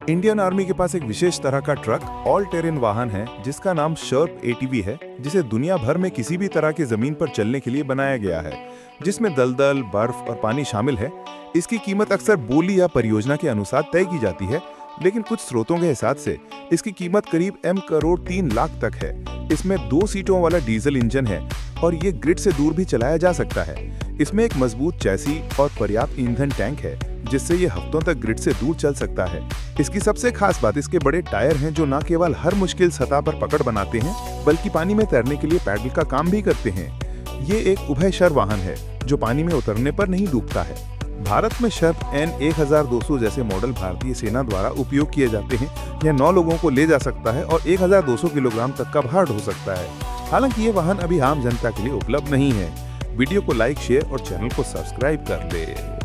Indian army के पास एक विशेष तरह का ट्रक ऑल टेरेन वाहन है जिसका नाम शर्प एटीवी है, जिसे दुनिया भर में किसी भी तरह की जमीन पर चलने के लिए बनाया गया है, जिसमें दलदल, बर्फ और पानी शामिल है। इसकी कीमत अक्सर बोली या परियोजना के अनुसार तय की जाती है, लेकिन कुछ स्रोतों के हिसाब से इसकी कीमत करीब M करोड़ 3 लाख तक है। इसमें 2 सीटों वाला डीजल इंजन है और ये ग्रिड से दूर भी चलाया जा सकता है। इसमें एक मजबूत चैसी और पर्याप्त ईंधन टैंक है, जिससे ये हफ्तों तक ग्रिड से दूर चल सकता है। इसकी सबसे खास बात इसके बड़े टायर हैं, जो न केवल हर मुश्किल सतह पर पकड़ बनाते हैं, बल्कि पानी में तैरने के लिए पैडल का काम भी करते हैं। ये एक उभयचर वाहन है जो पानी में उतरने पर नहीं डूबता है। भारत में शर्प N1200 जैसे मॉडल भारतीय सेना द्वारा उपयोग किए जाते हैं। यह 9 लोगों को ले जा सकता है और 1200 किलोग्राम तक का भार ढो सकता है। हालांकि ये वाहन अभी आम जनता के लिए उपलब्ध नहीं है। वीडियो को लाइक, शेयर और चैनल को सब्सक्राइब कर ले।